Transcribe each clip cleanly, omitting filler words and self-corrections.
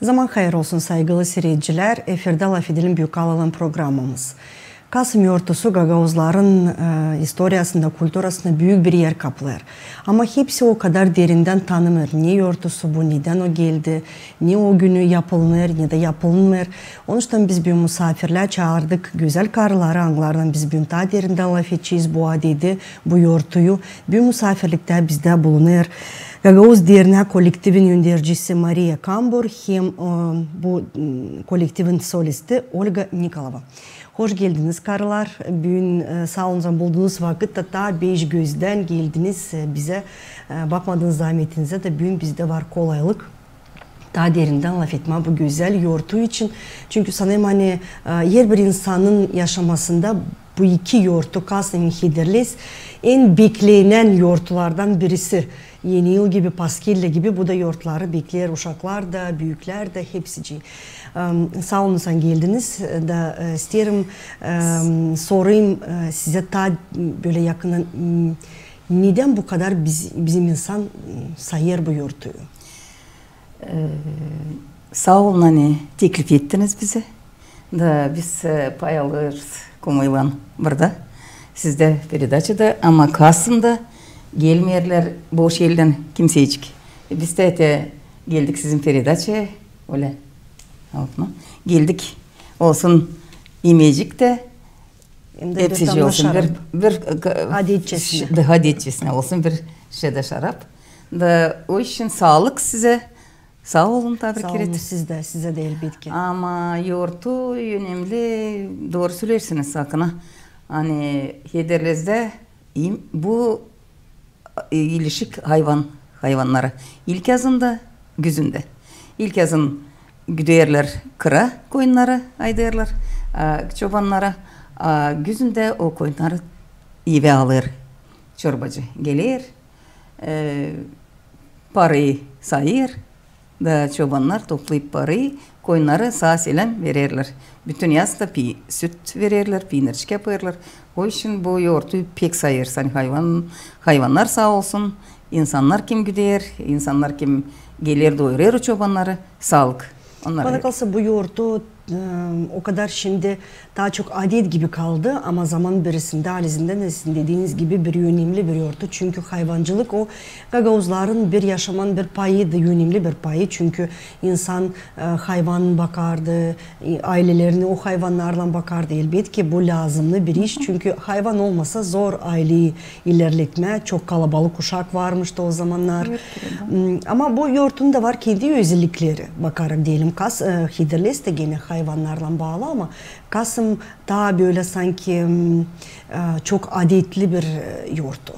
Zaman hayır olsun saygılı seyirciler. Efirde Laf Edelim Büyükala'nın programımız. Kasım yortusu Gagavuzların historiasında, kulturasında büyük bir yer kaplar. Ama hepsi o kadar derinden tanımır. Ne yortusu bu, neden o geldi, ne o günü yapılır, ne de yapılmır. Onun için biz bir misafirler çağırdık. Güzel karıları anlardan biz bir daha derinden laf edeceğiz bu adedi, bu yortuyu. Bir misafirlikte bizde bulunur. Gagavuz Derneği kolektivin yöndericisi Maria Kambur hem bu kolektivin solisti Olga Nikolova. Hoş geldiniz karılar. Bugün sağ olun bulduğunuz vakitte ta beş gözden geldiniz bize. Bakmadığınız zahmetinize de bugün bizde var kolaylık. Daha derinden laf etme bu güzel yortu için. Çünkü sanırım hani her bir insanın yaşamasında bu iki yortu Kasım Hiderles en beklenen yortulardan birisi. Yeni yıl gibi, Paskille gibi bu da yortları bekler. Uşaklar da, büyükler de hepsi. Sağ olun sen geldiniz. Da isterim sorayım size ta böyle yakından neden bu kadar bizim insan sayır bu yortuyu? Sağ olun hani teklif ettiniz bize. Da biz pay alırız Komaylan burada. Sizde передачада ama Kasım'da gelmeyerler boş elden kimsecik. Biz de geldik sizin передачaya. Öyle. Geldik. Olsun imecik de hepsi olsun bir hadiyetçesine olsun bir şeyde şarap. Da o için sağlık size. Sağ olun tabii ki. Sağ olun size de elbette. Ama yortu önemli. Doğru söylersiniz sakın. Hani Hederlez'de bu ilişik hayvanlara. İlk yazında güzünde. İlk yazın güderler kıra koyunları aydarlar çobanlara. Güzünde o koyunları ive alır. Çorbacı gelir. Parayı sayır. Da çobanlar toplayıp parayı koyunları sağ selam verirler. Bütün yaz da süt verirler, peynircik yaparlar. O için bu yoğurtu pek sayır. Hani hayvanlar sağ olsun, insanlar kim gider, insanlar kim gelir doyurur çobanları, sağlık. Bana kalsa bu yoğurtu o kadar şimdi daha çok adet gibi kaldı ama zaman birisinde Alizinden sizin dediğiniz gibi bir önemli bir yoğurtu. Çünkü hayvancılık o Gagavuzların bir yaşaman bir payı da önemli bir payı. Çünkü insan hayvan bakardı, ailelerini o hayvanlarla bakardı. Elbette ki bu lazımlı bir iş. Çünkü hayvan olmasa zor aileyi ilerletme. Çok kalabalık uşak varmıştı o zamanlar. Ama bu yoğurtun da var kendi özellikleri. Bakarak diyelim Hiderles de gene hayvanlarla bağlı ama Kasım daha böyle sanki çok adetli bir yoğurtu.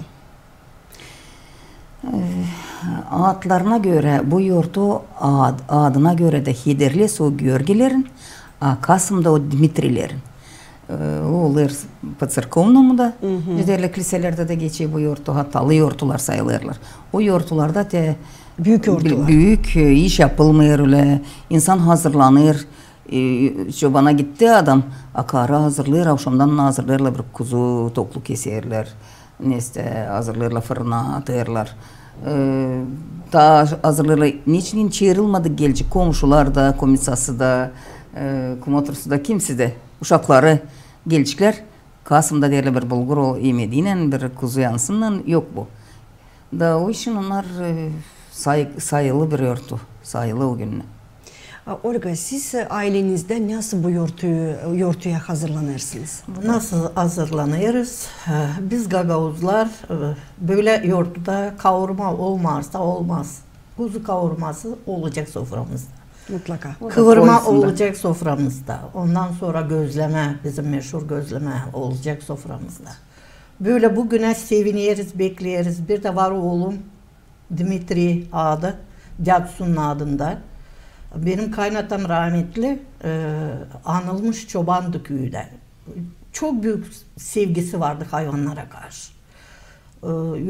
Adlarına göre bu yoğurtu adına göre de Hiderles o Georgilerin, Kasım'da o Dimitrilerin. Olur Pıtsırkovnumu da güzellik liselerde de geçiyor bu yoğurtu, hatalı yoğurtular sayılırlar. O yoğurtularda da büyük yoğurtular. Büyük iş yapılmıyor öyle. İnsan hazırlanır. Çobana gitti adam. Akarı hazırlar, akşamdan hazırlarlar bir kuzu, toklu keserler. Neyse hazırlarlar fırına atırlar. Daha hazırlarlar. Niçin çığırılmadı gelecek komşular da, komisası da, kumotursu da kimse de uşakları gelecekler. Kasım'da derler bir bulgur o yemediğiyle bir kuzu yansından yok bu. Da o için onlar sayılı bir yortu. Sayılı o gününe. Olga siz ailenizde nasıl bu yortuya hazırlanırsınız? Nasıl hazırlanırız? Biz Gagavuzlar böyle yortuda kavurma olmazsa olmaz. Kuzu kavurması olacak soframızda. Mutlaka. Kıvırma olacak soframızda. Ondan sonra gözleme, bizim meşhur gözleme olacak soframızda. Böyle bugüne seviniyoruz, bekleyeriz. Bir de var oğlum Dimitri adı, Cadsu'nun adında. Benim kaynatam rahmetli anılmış çobandı köyde. Çok büyük sevgisi vardı hayvanlara karşı.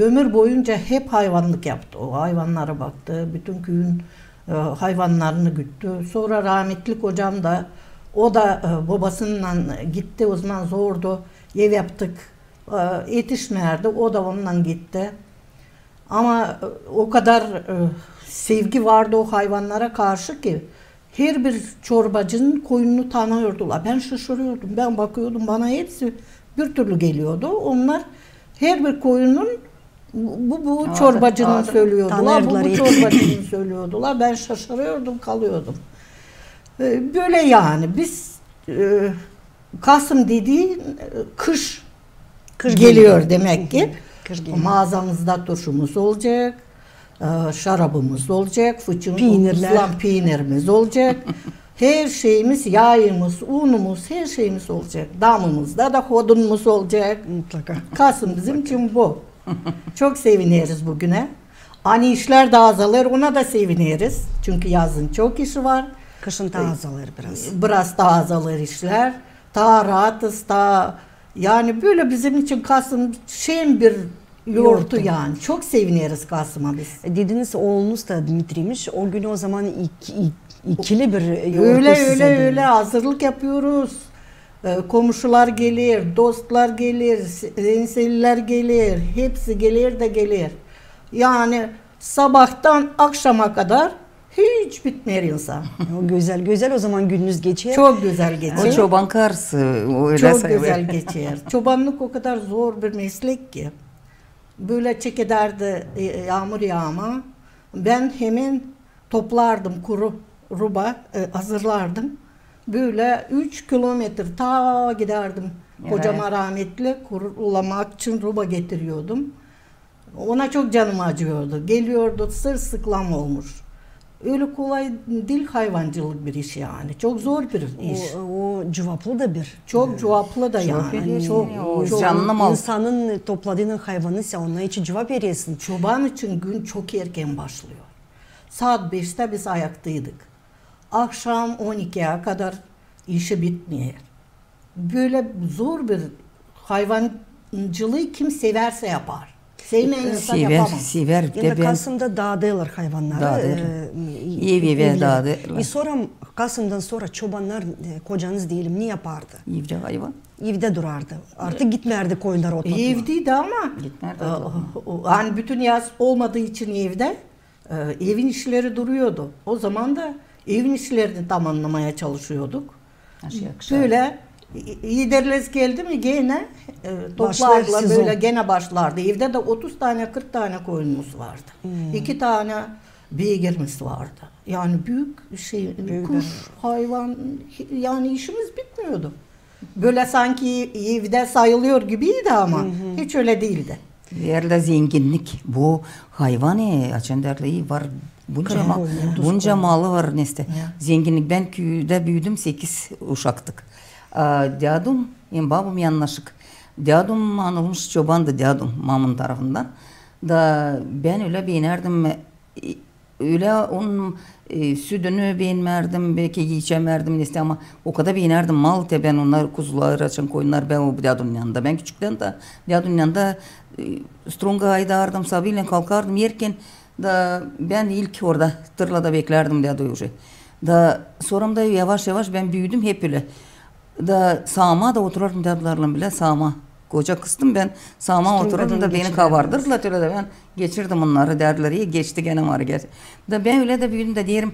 Ömür boyunca hep hayvanlık yaptı. O hayvanlara baktı. Bütün köyün hayvanlarını güttü. Sonra rahmetli kocam da o da babasıyla gitti. O zaman zordu. Ev yaptık. Yetişmeyerdi. O da onunla gitti. Ama o kadar sevgi vardı o hayvanlara karşı ki her bir çorbacının koyununu tanıyordular. Ben şaşırıyordum. Ben bakıyordum, bana hepsi bir türlü geliyordu. Onlar her bir koyunun bu çorbacının söylüyordular. Bu çorbacının söylüyordular. Ben şaşırıyordum, kalıyordum. Böyle yani biz Kasım dediği kış geliyor demek ki. Mağazamızda turşumuz olacak, şarabımız olacak, peynirimiz olacak. Her şeyimiz, yağımız, unumuz, her şeyimiz olacak. Damımızda da hodunumuz olacak. Mutlaka. Kasım bizim için bu. Çok seviniriz bugüne. Hani işler de azalır, ona da seviniriz. Çünkü yazın çok işi var. Kışın daha azalır biraz. Biraz daha azalır işler. Daha rahatız, daha yani böyle bizim için Kasım şen bir yortu yani. Çok seviniriz Kasım'a biz. Dediniz oğlunuz da Dimitri'ymiş. O gün o zaman ikili bir yortu öyle hazırlık yapıyoruz. Komşular gelir, dostlar gelir, enseliler gelir, hepsi gelir de gelir. Yani sabahtan akşama kadar hiç bitmer insan. O güzel o zaman gününüz geçer. Çok güzel geçer. O çoban karısı. Öyle çok güzel geçer. Çobanlık o kadar zor bir meslek ki. Böyle çekederdi yağmur yağma. Ben hemen toplardım kuru ruba, hazırlardım. Böyle 3 kilometre ta giderdim. Evet. Kocama rahmetli kurulamak için ruba getiriyordum. Ona çok canım acıyordu. Geliyordu, sırsıklam olmuş. Öyle kolay değil hayvancılık bir iş yani. Çok zor bir iş. O cevaplı da bir. Çok cevaplı da yani. Çok canlı mal. İnsanın topladığın hayvanı ise onun için cevap veriyorsun. Çoban için gün çok erken başlıyor. Saat 5'te biz ayaktaydık. Akşam 12'ye kadar işi bitmiyor. Böyle zor bir hayvancılığı kim severse yapar. Sevmeyen insan yapamaz. Sever. Yani Kasım'da dağıdırlar hayvanları. Ev dağıdırlar. Sonra Kasım'dan sonra çobanlar, kocanız diyelim, ne yapardı? Evde hayvan. Evde durardı. Artık gitmerdi koyunları otlatmaya. Evdeydi ama. Yani bütün yaz olmadığı için evde evin işleri duruyordu. O zaman da evin işlerini tamamlamaya çalışıyorduk. Böyle liderles geldi mi gene toplarla böyle gene başlardı. Evde de 30 tane 40 tane koyunumuz vardı. 2 tane beygirimiz vardı. Yani büyük kuş, hayvan, yani işimiz bitmiyordu. Böyle sanki evde sayılıyor gibiydi ama hiç öyle değildi. Yerde zenginlik. Bu hayvanı açenderliği var. Bunca malı var neste. Zenginlik. Ben köyde büyüdüm, 8 uşaktık. Diyadum, babam yanlaşık. Diyadum anılmış çobandı diyadum mamın tarafından. Da ben öyle beğenerdim. Öyle onun sütünü beğenmerdim, belki yiyecemerdim neste ama o kadar beğenerdim mal te ben onlar kuzular açan koyunlar ben o diyadum yanında. Ben küçükten de diyadum yanında strunga aydardım, sabahleyin kalkardım yerken da ben ilk orada tırlada beklerdim diyadı уже. Da sonramda yavaş yavaş ben büyüdüm hep öyle. Da sağıma da otururdum diyadılarla bile sağıma. Koca kıstım ben sağıma otururdum da beni kavardırdılar öyle de ben geçirdim onları derdiler iyi geçti gene var gel. Da ben öyle de büyüdüm de diyelim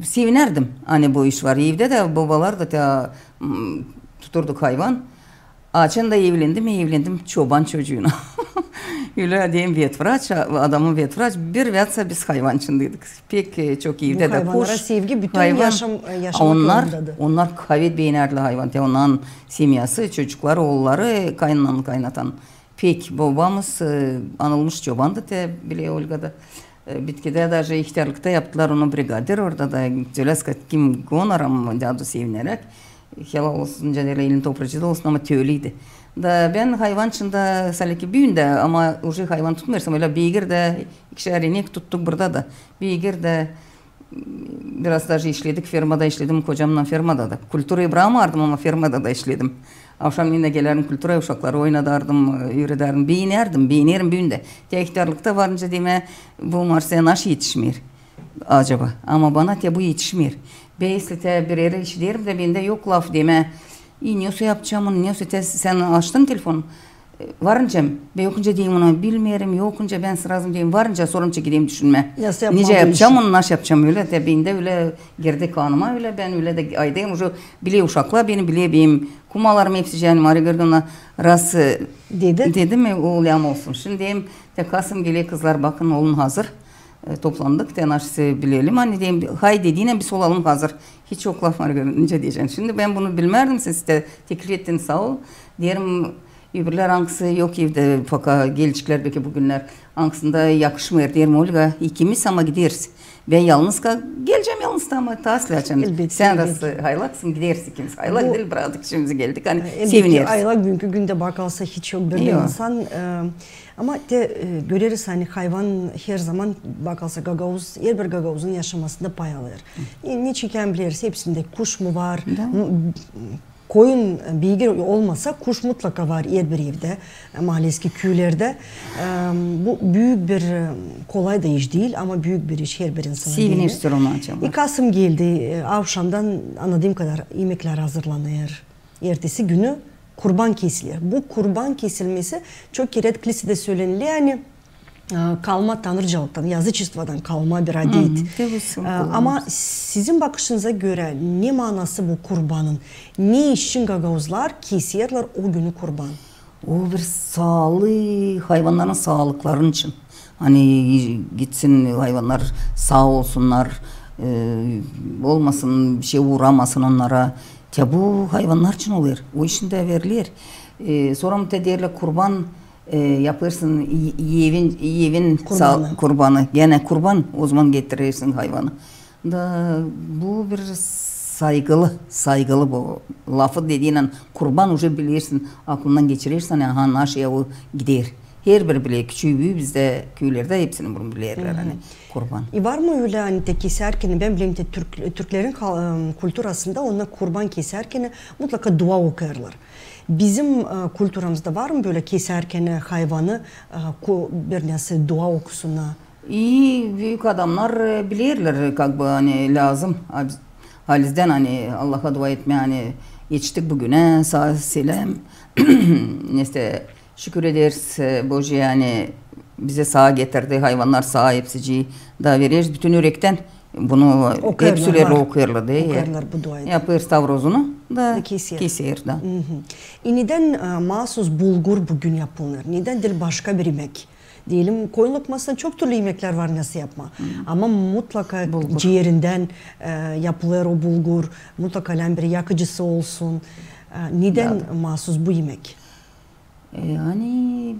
sevinerdim hani bu iş var. Evde de babalar da tuturduk hayvan. Açın da evlendim çoban çocuğuna. Öyle diyeyim vetvraç, adamın vetvraç bir vetsa biz hayvancındaydık. Pek çok evde de kuş. Bu hayvanlara sevgi bütün hayvan, yaşamak onlar kavet beğenerli hayvan. Onların simyası, çocuklar, oğulları kaynatan. Pek babamız anılmış çobandı te bile Olga'da. Bitkide даже ihtiyarlıkta yaptılar onu brigadir. Orada da söyleska kim gonaram diyordu sevinerek. Helal olsun canıyla elini topracıda olsun ama tüylüydü. Da ben hayvancında salaki büyünde ama уже hayvan tutmuyorsam öyle beygir de ikişer inek tuttuk burada da. Beygir de biraz daha işledik, firmada işledim kocamla firmada da. Kulturayı bırakmadım ama firmada da işledim. Akşam yine gelirim kulturaya uşakları oynadardım, yürüderdim, beğenirim büyünde. İhtiyarlıkta varınca deme bu Mars'a nasıl yetişmiyor acaba ama bana bu yetişmiyor. Beysli te bir yere iş derim de bende yok laf deme. İyi neyse yapacağım onu neyse sen açtın telefonu. Varınca yokunca diyeyim ona bilmiyorum, yokunca ben sırazım diyeyim, varınca sorunca gideyim düşünme. Nasıl yapmam Nice bu yapacağım işi? onu, nasıl yapacağım öyle tebinde öyle girdi kanıma öyle ben öyle de aydayım şu bile uşakla beni bileyim kumalarım hepsi canım arı gördüğümde ras dedi mi oğlum olsun. Şimdi diyeyim de Kasım geliyor kızlar bakın oğlum hazır. Toplandık tenaşsı bilelim hani diyeyim hay dediğine biz olalım hazır. Hiç yok laf var görünce diyeceğim. Şimdi ben bunu bilmerdim siz de teklif ettiniz sağ ol. Diyelim öbürler hangisi yok evde fakat gelecekler belki bugünler hangisinde yakışmıyor diyelim Olga ikimiz ama gideriz. Ben yalnız geleceğim yalnız da ama tahsil açacağım. Sen rası haylaksın gideriz ikimiz. Haylak değil bıraktık şimdi geldik hani seviniyoruz. Aylak günkü günde bakalsa hiç yok böyle insan. Ama de görürüz hani hayvan her zaman bakalsa gagavuz, her bir gagavuzun yaşamasında pay alır. Ne çeken biliriz hepsinde kuş mu var? Koyun bilgi olmasa kuş mutlaka var her bir evde, mahallesi köylerde. Bu büyük bir kolay da iş değil ama büyük bir iş her bir insana değil. Sevinirsin onu acaba. Kasım geldi, akşamdan anladığım kadar yemekler hazırlanır. Ertesi günü kurban kesilir. Bu kurban kesilmesi çok kere kilisede söyleniliyor yani kalma tanrıcalıktan, yazıcıstvadan kalma bir adet. Ama sizin bakışınıza göre ne manası bu kurbanın? Ne için gagavuzlar kesiyorlar o günü kurban? O bir sağlığı hayvanların sağlıkların için. Hani gitsin hayvanlar sağ olsunlar, olmasın bir şey uğramasın onlara. Ya bu hayvanlar için oluyor. O işin de verilir. Sonra mütediyerle kurban yapırsın yevin kurbanı. Gene kurban o zaman getirirsin hayvanı. Da bu bir saygılı bu lafı dediğinle kurban уже bilirsin aklından geçirirsen ha naşıya o gider. Her bir bile küçüğü büyüğü bizde köylerde hepsini bunu bilirler hani kurban. Var mı öyle hani de keserken ben bileyim de Türklerin kültürasında ona kurban keserken mutlaka dua okurlar. Bizim kültürümüzde var mı böyle keserken hayvanı bir nasıl dua okusunlar? İyi büyük adamlar bilirler hani lazım. Halizden hani Allah'a dua etme hani yetiştik bugüne sağ selam neyse şükür ederiz Boji yani bize sağ getirdi hayvanlar sağ hepsici da veririz bütün yürekten bunu hepsileri okuyorlar diye bu duayı. Yapır tavrozunu da kesiyor da. Neden mahsus bulgur bugün yapılır? Neden değil başka bir yemek? Diyelim koyun lokmasında çok türlü yemekler var nasıl yapma. Ama mutlaka ciğerinden yapılır o bulgur. Mutlaka bir yakıcısı olsun. Neden mahsus bu yemek? Yani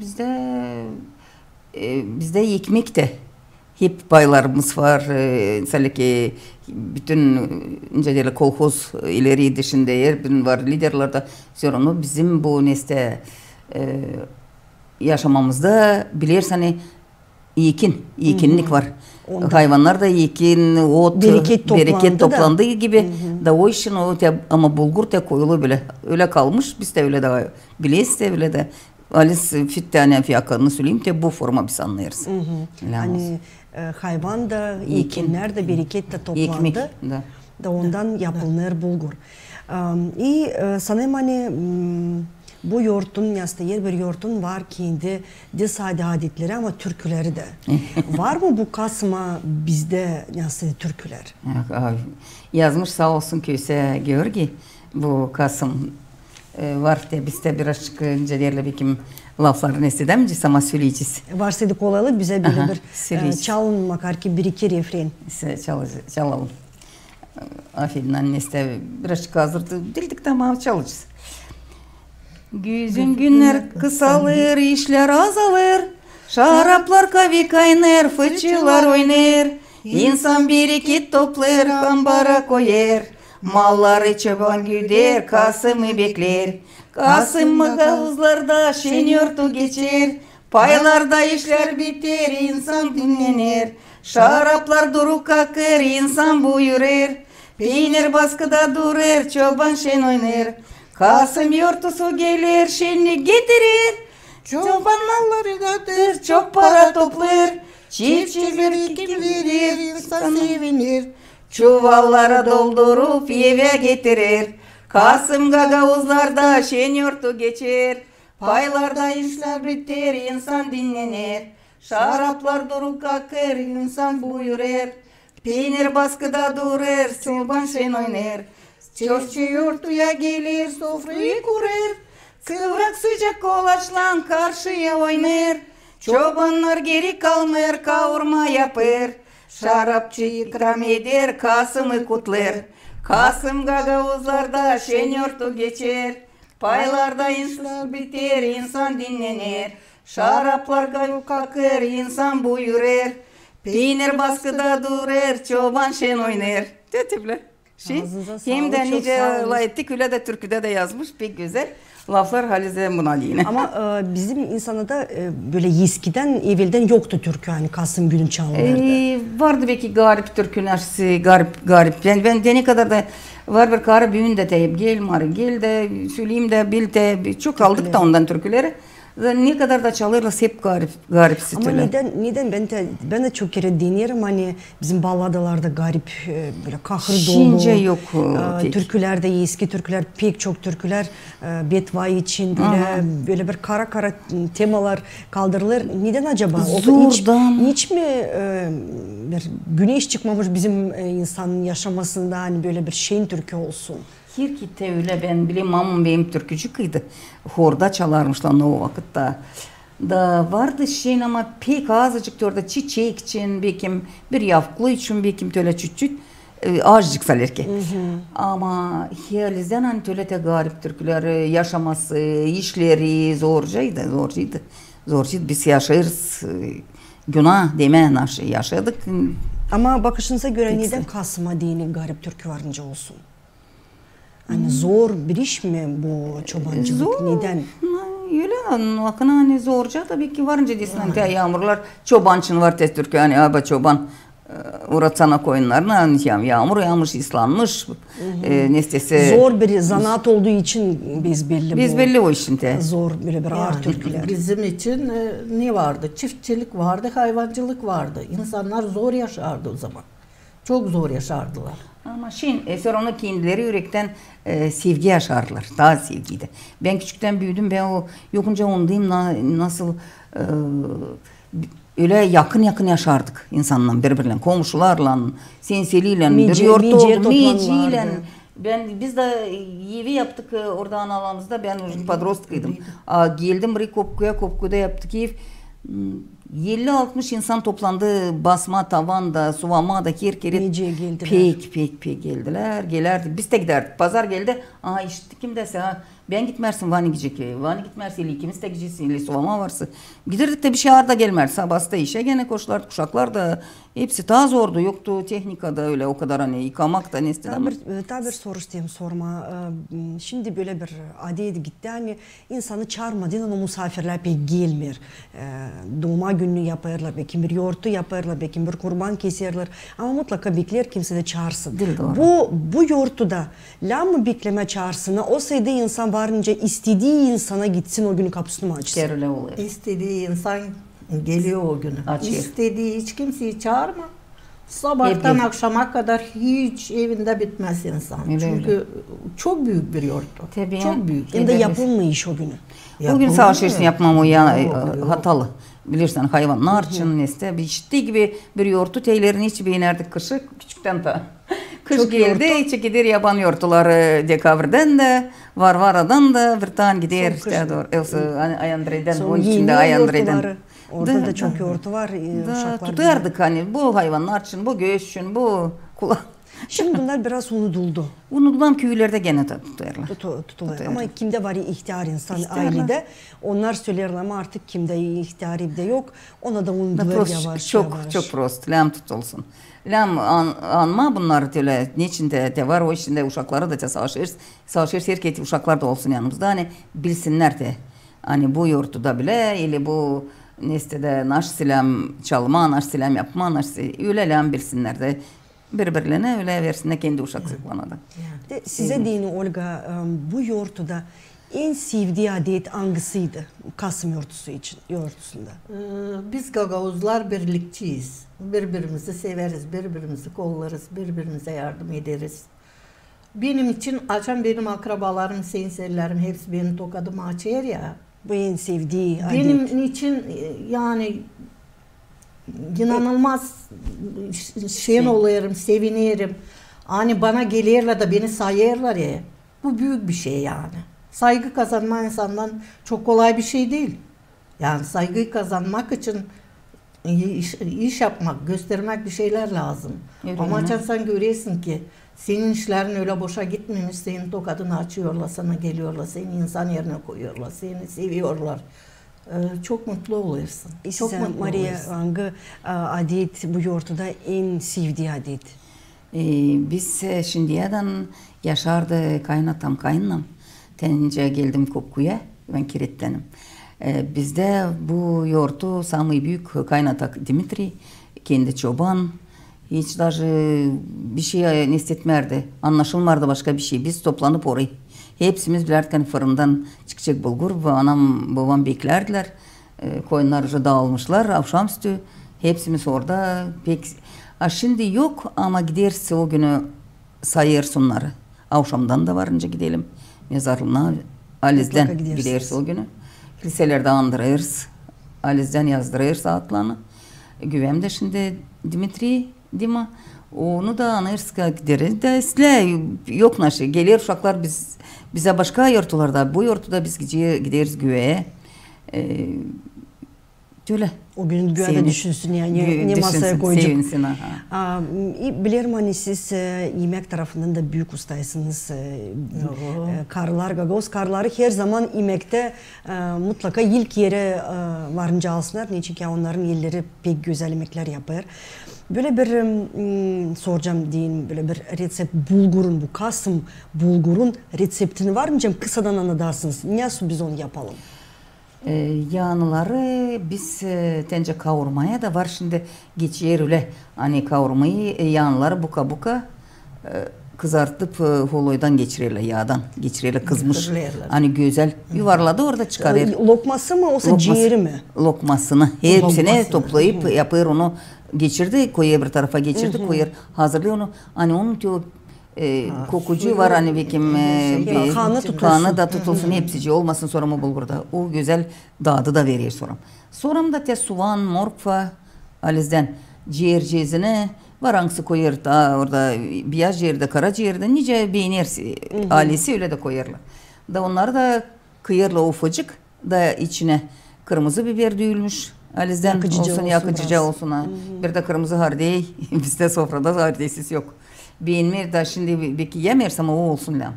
bizde ekmek de hep paylarımız var. Mesela ki bütün kolhoz ileri dışında yer bir var liderlerde. Sonra bizim bu neste yaşamamızda bilirsin hani yekinlik var. Hayvanlar da yekin, ot, bereket toplandığı gibi da o işin ama bulgur da koyulu bile öyle kalmış. Biz de öyle de biliyiz de öyle de Alice fittane fiyakarını söyleyeyim de bu forma biz anlayırız. Hani hayvan da yekinler de bereket de toplandı. Da ondan yapılır bulgur. Sanırım hani bu yoğurtun aslında yer bir yoğurtun var kendi sade adetleri ama türküleri de. Var mı bu Kasım'a bizde aslında türküler? Yazmış sağ olsun Köse Georgi bu Kasım var de bizde birazcık önce derle bekim laflarını istedemci ama söyleyeceğiz. Varsaydı kolaylık bize böyle bir çalın makar ki bir iki refren. Çalalım. Aferin annesi de birazcık hazırdı dildik de ama çalacağız. Güzün günler kısalır, işler azalır. Şaraplar kavi kaynar, fıçılar oynar. İnsan bereket toplar, ambara koyar. Malları çoban güder, Kasım'ı bekler. Kasım'ı gavuzlarda şen yurtu geçer. Paylarda işler biter, insan dinlenir. Şaraplar duru kakır, insan buyurur. Peynir baskıda durur, çoban şen oynar. Kasım yurtusu gelir, şenlik getirir. Çobanları dadır, çok para toplar. Çiftçiler kim verir, insan sevinir. Çuvallara doldurup eve getirir. Kasım gagavuzlarda şen yurtu geçer. Paylarda işler biter, insan dinlenir. Şaraplar duruk akır, insan buyurur. Peynir baskıda durur, çoban şen oynar. Çöşçü yurtuya gelir, sofrayı kurar. Kıvrak sıcak kolaçlan karşıya oynar. Çobanlar geri kalmır, kavurma yapır. Şarapçı ikram eder, Kasım'ı kutlar. Kasım gagavuzlarda şen yurtu geçer. Paylarda işler biter, insan dinlenir. Şaraplar gayuk akır, insan buyurur. Peynir baskıda durur, çoban şen oynar. Tetipler. Hem de nice layettik, öyle de türküde de yazmış, pek güzel. Laflar Halize Munali'ne. Ama bizim insana da böyle eskiden, evvelden yoktu türkü, hani Kasım günü çalınırdı. Vardı belki garip türküler, garip. Ben dene kadar da var bir karı büyün de deyip gel marı gel de söyleyeyim de bil de çok aldık da ondan türküleri. Ne kadar da çalırlar hep garip stüdyolar. Ama neden ben de çok kere denerim, hani bizim balladalarda garip böyle kahır dolu. Şince yok. Türkülerde, eski türküler, pek çok türküler betvay için böyle bir kara temalar kaldırılır. Neden acaba? Hiç mi bir güneş çıkmamış bizim insanın yaşamasında, hani böyle bir şeyin türkü olsun? Kirkit'te öyle ben bileyim, mamam benim türkücü kıydı. Horda çalarmışlar o vakitte. Da vardı şeyin ama pek azıcık orada çiçek için, bekim bir yavuklu için, bekim töle çüçük azıcık salerki. Ama hiyalizden hani töle de garip türküler yaşaması, işleri zorcuydu. Biz yaşarız, günah deme naşı yaşadık. Ama bakışınıza göre neden Kasım'a dini garip türkü varınca olsun? Hani zor bir iş mi bu çobancılık? Zor. Neden? Öyle akına hani zorca tabii ki varınca desin hani yağmurlar çobançın var tez Türkiye hani abi çoban uğratsana koyunlarına yağmur yağmış ıslanmış nestesi. Zor bir zanaat olduğu için biz belli o işin de. Zor böyle bir ağır türküler. Bizim için ne vardı? Çiftçilik vardı, hayvancılık vardı. İnsanlar zor yaşardı o zaman. Çok zor yaşardılar. Ama sonra onu kendileri yürekten sevgi yaşarlar. Daha sevgiydi. Ben küçükten büyüdüm. Ben o yokunca ondayım nasıl öyle yakın yaşardık insanla birbirine. Komşularla, senseliyle, bir yurtta oldum. Meciyle. Biz de evi yaptık orada analarımızda. Ben padrostkaydım. Geldim buraya Kopku'da yaptık ev. 50-60 insan toplandı, basma, tavanda, suvama da Nece geldiler? Pek geldiler, gelerdi. Biz de giderdik. Pazar geldi, işte kim dese, ben gitmersin, Vani gidecek. Vani gitmersin, ikimiz de gideceksin, suvama varsa. Giderdik de bir şey arda gelmez. Sabahta işe gene koşlardı, kuşaklar da hepsi daha zordu. Yoktu teknikada öyle o kadar hani yıkamak da ne istedim. Daha bir soru isteyeyim sorma. Şimdi böyle bir adet gitti, hani insanı çağırmadığın o misafirler pek gelmiyor. Doğuma günü yaparlar, belki bir yoğurtu yaparlar, belki bir kurban keserler. Ama mutlaka bekler kimse de çağırsın. Bu yoğurtu da la mı bekleme çağırsın? O sayıda insan varınca istediği insana gitsin, o günü kapısını mı açsın? İstediği insan geliyor o günü. İstediği hiç kimseyi çağırma. Sabahtan akşama kadar hiç evinde bitmez insan. Çünkü çok büyük bir yurttu. Çok büyük. Hem de yapılmış o günü. Bugün savaşırsın yapmam o hatalı. Bilirsen hayvanlar için neste bir işittiği gibi bir yoğurtu teylerini hiç beğenerdik kışı küçükten ta. Kış geldi, içi gider yaban yoğurtları dekabrden de, varvaradan da bir tane gider. Ayandreyden, onun içinde Ayandreyden. Orada da çok yoğurtu var. Tutardık hani bu hayvanlar için, bu göğüs için, bu kulak. Şimdi bunlar biraz unutuldu. Unutulan köylerde gene tutarlar. Tutuluyor. Ama kimde var ihtiyar insan ailede, onlar söylerler ama artık kimde ihtiyar evde yok. Ona da unutuluyor yavaş. Çok prost. Lam tutulsun. Lam anma bunlar öyle. Niçin de var o içinde uşakları da savaşırız. Herkes uşaklar da olsun yanımızda. Hani bilsinler de. Hani bu yurtta bile ili bu nestede naş silam çalma, naş silam yapma, öyle lam bilsinler de. Birbirlerine öyle versinler kendi uşaklık bana da. Size deyin Olga, bu yoğurtuda en sevdiği adet hangisiydi Kasım yoğurtusunda? Biz Gagavuzlar birlikçiyiz. Birbirimizi severiz, birbirimizi kollarız, birbirimize yardım ederiz. Benim için açan benim akrabalarım, senselilerim hepsi benim tokadıma açar ya. Bu en sevdiği adet. Benim için yani inanılmaz oluyorum, sevinirim. Hani bana gelirler de beni sayarlar ya. Bu büyük bir şey yani. Saygı kazanma insandan çok kolay bir şey değil. Yani saygıyı kazanmak için iş yapmak, göstermek bir şeyler lazım. Öyle Ama mi? sen görüyorsun ki senin işlerin öyle boşa gitmemiş, senin tokadını açıyorlar, sana geliyorlar, seni insan yerine koyuyorlar, seni seviyorlar. Çok mutlu oluyorsun. Çok Size mutlu Maria oluyorsun. hangi adet bu yurtta en sevdiği adet? Biz şimdiyeden yaşardı kaynatam kaynanam. Tence geldim Kokku'ya, ben Kirit'tenim. Bizde bu yurtu samı büyük kaynatak Dimitri, kendi çoban. Hiç даже bir şey hissetmerdi, anlaşılmardı başka bir şey. Biz toplanıp orayı. Hepsimiz bilerken fırından çıkacak bulgur ve anam babam beklerdiler. Koyunları dağılmışlar akşamüstü. Hepsimiz orada. Pek... Şimdi yok ama giderse o günü sayır onları. Akşamdan da varınca gidelim. Mezarlığına Aliz'den giderse o günü. Kiliselerde andırırız. Aliz'den yazdırırız adlarını. Güvem de şimdi Dimitri Dima. Onu da anırız gideriz. De isle yok naşı. Gelir uşaklar bize başka yurtlarda. Bu yurtda biz gideriz güveye. Öyle. O gün güvende düşünsün yani ne masaya koyacak. Sevinsin. Bilirim hani siz yemek tarafından da büyük ustaysınız. Karılar, Gagavuz karıları her zaman yemekte mutlaka ilk yere varınca alsınlar. Çünkü onların elleri pek güzel yemekler yapar. Böyle bir soracağım diyeyim, böyle bir resept bulgurun, bu Kasım bulgurun reseptini var mı? Kısadan anlatarsınız. Nasıl biz onu yapalım? Yağları biz tence kavurmaya da var şimdi geçer öyle hani kavurmayı yağları buka kızartıp holoydan geçirirler yağdan geçirirler kızmış hani güzel yuvarladı orada çıkarır. Lokması mı olsa ciğeri mi? Lokmasını hepsini toplayıp yapar onu geçirdi koyuyor bir tarafa geçirdi koyuyor hazırlıyor onu hani onun diyor kokucu var hani bekim kanı da tutulsun hepsici olmasın sonra mı bulgurda o güzel dadı da veriyor sonra. Sonra da te soğan, morkva Aliz'den ciğer cezine varansı koyar da orada beyaz ciğerde kara ciğerde nice beğenirse ailesi öyle de koyarlar. Da onları da kıyırla ufacık da içine kırmızı biber düğülmüş. Aliz'den olsun yakıcıca olsun ha. Bir de kırmızı hardey bizde sofrada hardeysiz yok. Beğenmir de şimdi belki yemersem o olsun lan.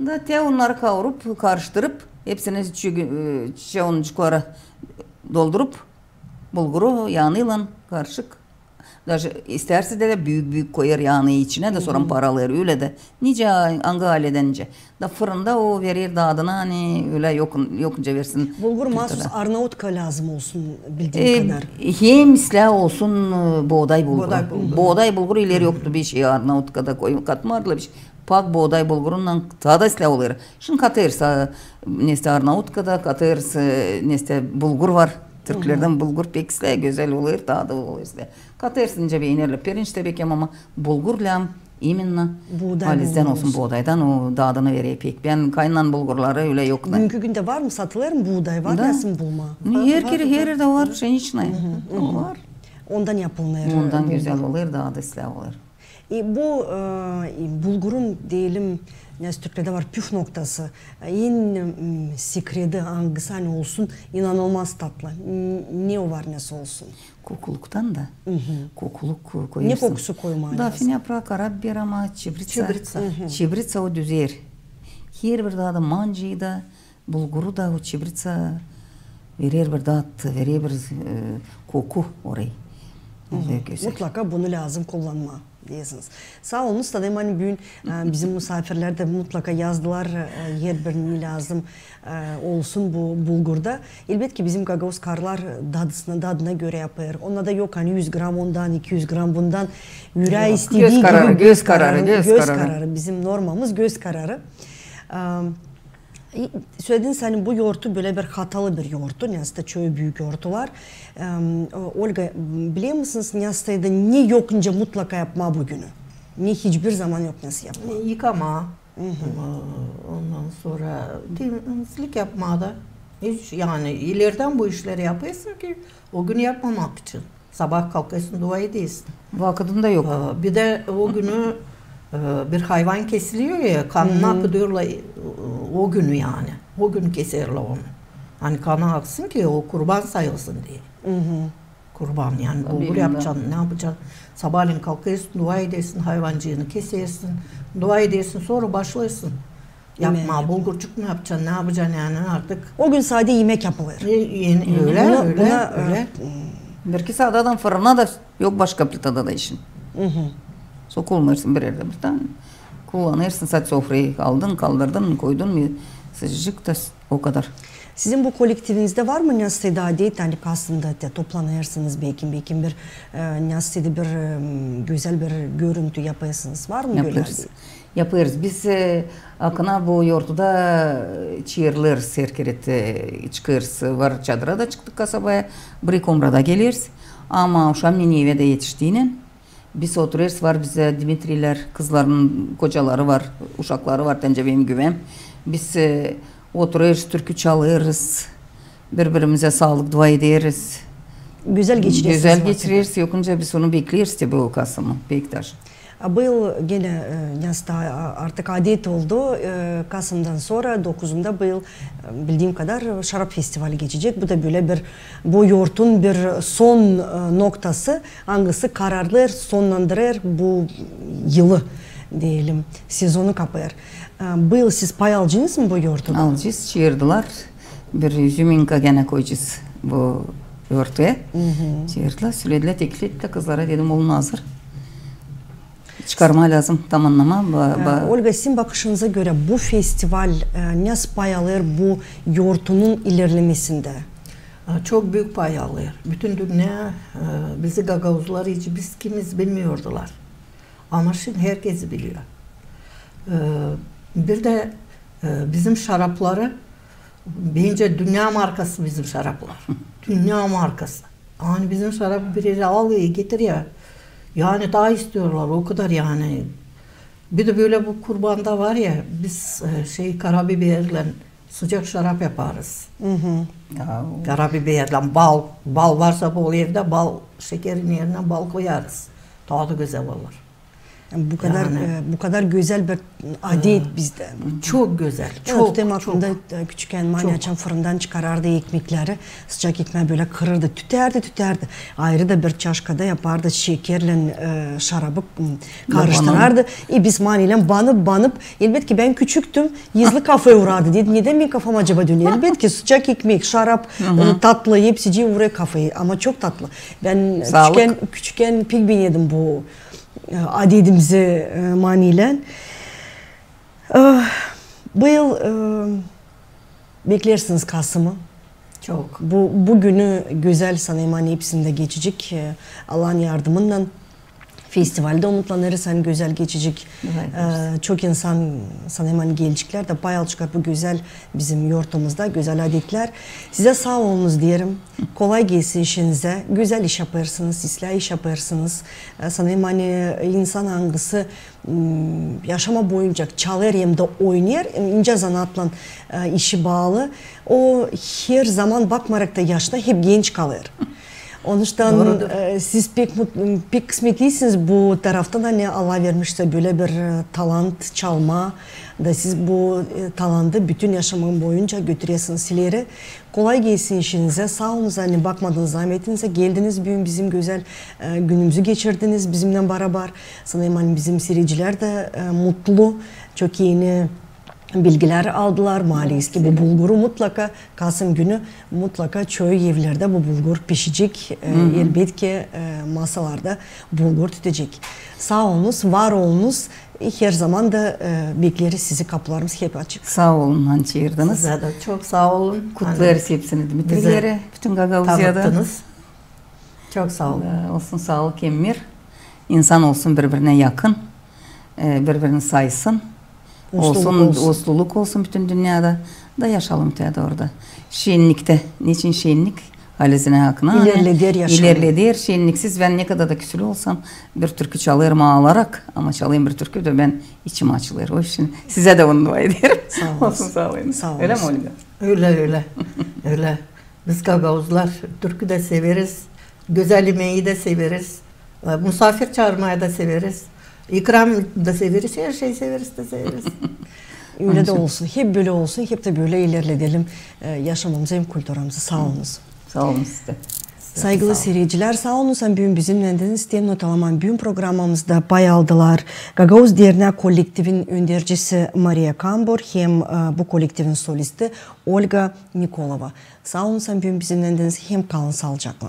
Da te onları kavurup karıştırıp hepsini çiçeğoncuklara doldurup bulguru yağıyla karışık. Даже isterse de büyük koyar yağını içine de sonra paralar öyle de nice hangi ailedence da fırında o verir dadına hani öyle yokunca versin. Bulgur mahsus Arnavutka lazım olsun bildiğim kadar. Hem islah olsun buğday bulguru. Buğday bulguru ileri yoktu bir şey Arnavutka'da koyun katmarla bir şey. Pak buğday bulgurundan daha da islah olur. Şimdi katırsa neste Arnavutka'da katırsa neste bulgur var. Türklerden bulgur pek islah güzel olur daha da olur islah. Katırsınca beğenirler. Pirinç de bekem ama bulgurla iminle Aliz'den olsun buğdaydan o dağını veriyor pek. Ben kaynanan bulgurları öyle yok. Bugünkü günde var mı satılır mı buğday var nasıl bulma? Her yerde var pşeniçna. Var. Ondan yapılır. Ondan güzel olur daha da ıslah olur. Bu bulgurun diyelim Türkçe'de var püf noktası. En sekreti hangisi hani olsun inanılmaz tatlı. Ne o var nasıl olsun? Kokuluktan da. Kokuluk koyarsın. Ne kokusu koyma lazım? Dafine yaprak, karabiber ama çibritsa. Çibritsa o düzer. Her bir daha da mancıyı da bulguru da o çibritsa verir bir dat, verir bir koku orayı. Mutlaka bunu lazım kullanma diyorsunuz. Sağ olun ustadayım hani bugün bizim misafirler de mutlaka yazdılar yer birini lazım olsun bu bulgurda. Elbette ki bizim Gagavuz karlar dadına göre yapar. Onda da yok hani 100 gram ondan 200 gram bundan yüreği istediği gibi göz kararı. Bizim normamız göz kararı. Söylediniz hani bu yoğurtu böyle bir hatalı bir yoğurtu. Niyazda çoğu büyük yoğurtu var. Olga biliyor musunuz Niyazda ne yokunca mutlaka yapma bugünü? Ne hiçbir zaman yok nasıl yapma? Yıkama. Ondan sonra temizlik yapma da. Hiç yani ileriden bu işleri yapıyorsun ki o günü yapmamak için. Sabah kalkıyorsun, dua ediyorsun. Vakıtın da yok. Bir de o günü bir hayvan kesiliyor ya, kanına akıtıyorlar o günü yani. O gün keserler onu. Hani kanı aksın ki o kurban sayılsın diye. Kurban yani bulgur yapacaksın, ne yapacaksın? Sabahleyin kalkıyorsun, dua edersin, hayvancığını kesersin, dua edersin, sonra başlarsın. Yapma, bulgurcuk mu yapacaksın, ne yapacaksın yani artık. O gün sadece yemek yapılır. Öyle. Belki sağdadan fırına da yok, başka plitada da işin. Sokulmarsın bir yerde bir tane. Kullanırsın, saç sofrayı aldın, kaldırdın, koydun mu sıcacık da o kadar. Sizin bu kolektivinizde var mı nasıl adet, hani aslında toplanırsınız belki bir nasıl bir güzel bir görüntü yapıyorsunuz, var mı? Yapıyoruz. Biz akına bu yortuda çiğirler serkeret çıkıyoruz. Var çadıra da çıktık kasabaya. Bir komrada geliriz. Ama uşam Ninev'de yetiştiğinin biz oturuyoruz. Var bize Dimitriler, kızların kocaları var, uşakları var, tencevim güvem. Biz oturuyoruz, türkü çalıyoruz. Birbirimize sağlık dua ederiz. Güzel geçiriyoruz. Güzel geçiriyoruz. Yokunca biz onu bekliyoruz tabii o Kasım'ı. Bektaş. Bu yıl gene artık adet oldu. Kasım'dan sonra 9'unda bu yıl bildiğim kadar şarap festivali geçecek. Bu da böyle bu yortun bir son noktası. Hangisi kararlar, sonlandırır bu yılı diyelim, sezonu kapar. Bu yıl siz pay alacaksınız mı bu yortuda? Alacağız, çığırdılar. Bir züminka gene koyacağız bu yortuya. Çığırdılar, söylediler, teklif ettiler kızlara, dedim olun hazır. Çıkarma lazım, tamamlama. Olga, sizin bakışınıza göre bu festival nasıl pay alır bu yortunun ilerlemesinde? Çok büyük pay alıyor. Bütün dünya bizi Gagavuzlar hiç biz kimiz bilmiyordular. Ama şimdi herkes biliyor. Bir de bizim şarapları, bence dünya markası bizim şaraplar. Dünya markası. Yani bizim şarap biri alıyor, getiriyor. Yani daha istiyorlar o kadar yani. Bir de böyle bu kurbanda var ya, biz karabiberle sıcak şarap yaparız. Karabiberle bal varsa bol evde şekerin yerine bal koyarız. Daha da güzel olur. Yani bu kadar güzel bir adet bizde. Çok güzel. Çok aklımda küçükken mani açan fırından çıkarardı ekmekleri. Sıcak ekmeği böyle kırırdı, tüterdi. Ayrı da bir çaşkada yapardı, şekerle şarabı karıştırardı. Biz maniyle banıp elbet ki ben küçüktüm, yüzlü kafaya uğradı dedim. Neden benim kafam acaba dönüyor? Elbet ki sıcak ekmek, şarap, tatlı hepsi uğraya kafayı ama çok tatlı. Ben küçükken pek yedim bu adedimizi maniyle. Bu yıl beklersiniz Kasım'ı. Çok. Bu günü güzel sanayım hepsinde geçecek. Allah'ın yardımıyla festivalde umutlanırız, hani güzel geçecek. Çok insan sanayım gelecekler de pay alacaklar bu güzel bizim yurtumuzda, güzel adetler. Size sağ olunuz diyelim. Kolay gelsin işinize. Güzel iş yaparsınız, ıslah iş yaparsınız. Sanayım insan hangisi yaşama boyunca çalar hem de oynar, ince zanatla işi bağlı. O her zaman bakmarak da yaşta hep genç kalır. Onun için siz pek kısmetliysiniz bu taraftan, hani Allah vermişse böyle bir talant çalma da siz bu talantı bütün yaşamın boyunca götürüyorsunuz ileri. Kolay gelsin işinize, sağ olun, hani bakmadınız zahmetinize, geldiniz bugün bizim güzel günümüzü geçirdiniz bizimle beraber. Sanırım hani bizim seyirciler de mutlu, çok yeni bilgiler aldılar. Maalesef ki bu bulguru mutlaka Kasım günü mutlaka köy evlerde bu bulgur pişecek. Elbette ki masalarda bulgur tütecek. Sağ olunuz, var olunuz. Her zaman da bekleriz sizi, kapılarımız hep açık. Sağ olun, hani çığırdınız. Size de çok sağ olun. Kutlarız hepsini Dimitri'lere, bütün Gagavuzya'da. Tanıttınız. Çok sağ olun. Olsun sağlık emir. İnsan olsun birbirine yakın, birbirini saysın. Usluluk olsun bütün dünyada da yaşalım müteahhit orada. Şenlikte, niçin şenlik? Halizine hakkına. İlerleder şenliksiz. Ben ne kadar da küsülü olsam bir türkü çalarım ağlarak, ama çalayım bir türkü de ben içim açılır. O için size de onu dua ederim. Sağ olun. Olsun sağ olun. Sağ olun. Öyle mi Olga? Öyle. Öyle. Biz Gagavuzlar türkü de severiz. Güzel yemeği de severiz. Misafir çağırmayı da severiz. İkram da severiz. Her şeyi severiz de severiz. Öyle de olsun. Hep böyle olsun. Hep de böyle ilerleyelim yaşamamızı hem kültürümüzü. Sağ olunuz. Sağ olun size. Saygılı seyirciler, sağ olun sen bugün bizimlendiniz. Tem notalaman bugün programımızda pay aldılar. Gagavuz Derneği kolektivin önericisi Maria Kambor hem bu kolektivin solisti Olga Nikolova. Sağ olun sen bugün bizimlendiniz. Hem kalın sağlıcakla.